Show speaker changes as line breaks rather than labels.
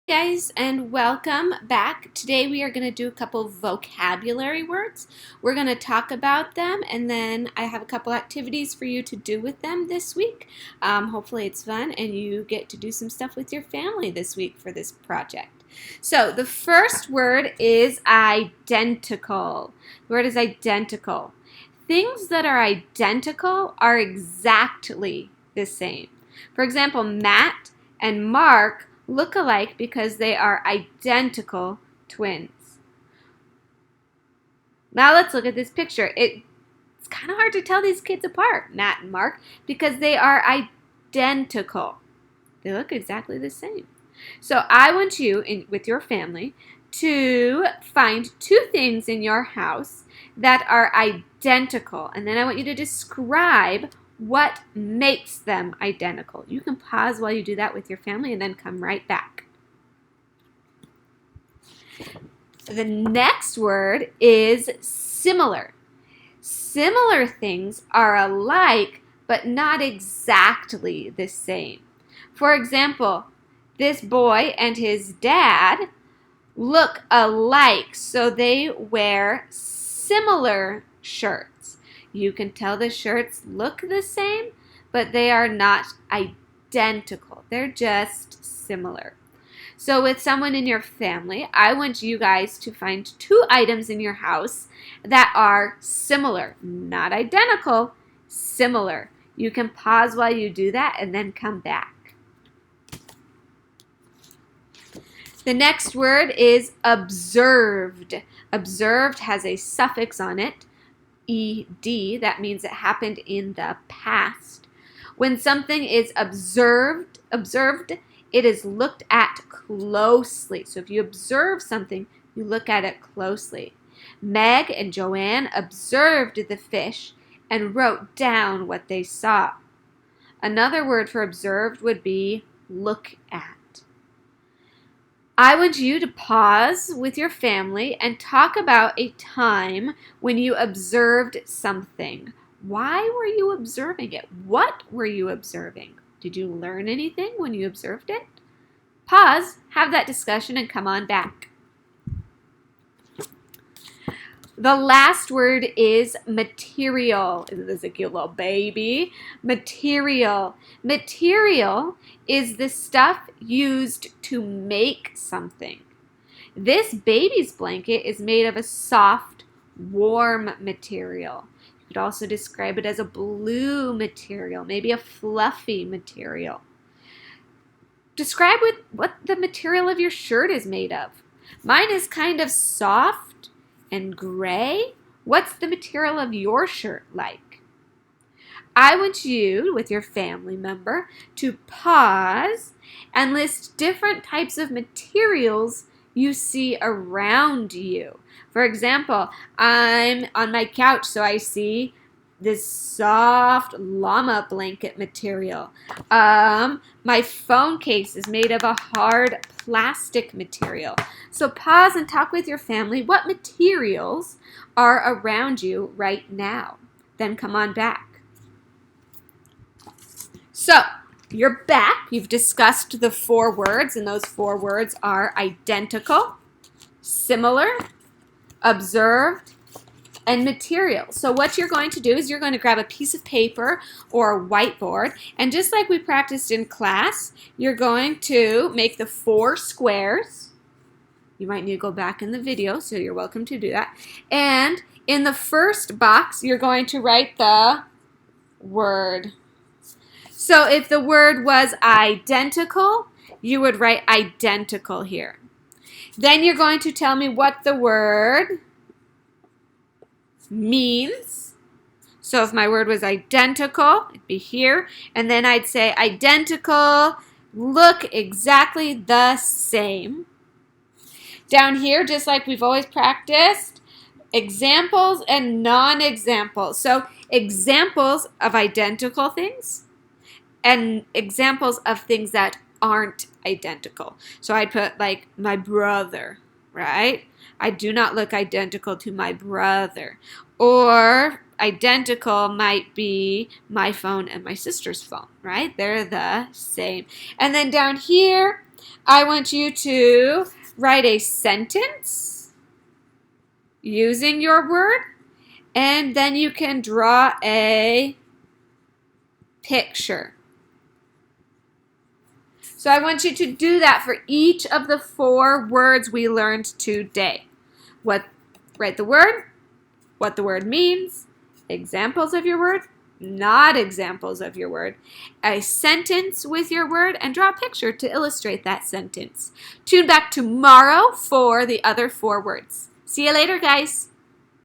Guys, and welcome back. Today we are going to do a couple vocabulary words. We're going to talk about them, and then I have a couple activities for you to do with them this week. Hopefully it's fun and you get to do some stuff with your family this week for this project. So the first word is identical. The word is identical. Things that are identical are exactly the same. For example, Matt and Mark look alike because they are identical twins. Now let's look at this picture. It's kind of hard to tell these kids apart, Matt and Mark, because they are identical. They look exactly the same. So I want you, with your family, to find two things in your house that are identical, and then I want you to describe what makes them identical. You can pause while you do that with your family and then come right back. The next word is similar. Similar things are alike, but not exactly the same. For example, this boy and his dad look alike, so they wear similar shirts. You can tell the shirts look the same, but they are not identical. They're just similar. So with someone in your family, I want you guys to find two items in your house that are similar, not identical, similar. You can pause while you do that and then come back. The next word is observed. Observed has a suffix on it. ED, that means it happened in the past. When something is observed, it is looked at closely. So if you observe something, you look at it closely. Meg and Joanne observed the fish and wrote down what they saw. Another word for observed would be look at. I want you to pause with your family and talk about a time when you observed something. Why were you observing it? What were you observing? Did you learn anything when you observed it? Pause, have that discussion, and come on back. The last word is material. Isn't this a cute little baby? Material. Material is the stuff used to make something. This baby's blanket is made of a soft, warm material. You could also describe it as a blue material, maybe a fluffy material. Describe what the material of your shirt is made of. Mine is kind of soft and gray. What's the material of your shirt like? I want you, with your family member, to pause and list different types of materials you see around you. For example, I'm on my couch, so I see this soft llama blanket material. My phone case is made of a hard plastic material. So pause and talk with your family. What materials are around you right now? Then come on back. So you're back. You've discussed the four words, and those four words are identical, similar, observed, and material. So what you're going to do is you're going to grab a piece of paper or a whiteboard, and just like we practiced in class, you're going to make the four squares. You might need to go back in the video, so you're welcome to do that. And in the first box, you're going to write the word. So if the word was identical, you would write identical here. Then you're going to tell me what the word means. So if my word was identical, it'd be here. And then I'd say identical, look exactly the same. Down here, just like we've always practiced, examples and non-examples. So examples of identical things and examples of things that aren't identical. So I'd put like my brother, right? I do not look identical to my brother. Or identical might be my phone and my sister's phone, right? They're the same. And then down here, I want you to write a sentence using your word, and then you can draw a picture. So I want you to do that for each of the 4 words we learned today. Write the word, what the word means, examples of your word, not examples of your word, a sentence with your word, and draw a picture to illustrate that sentence. Tune back tomorrow for the other 4 words. See you later, guys.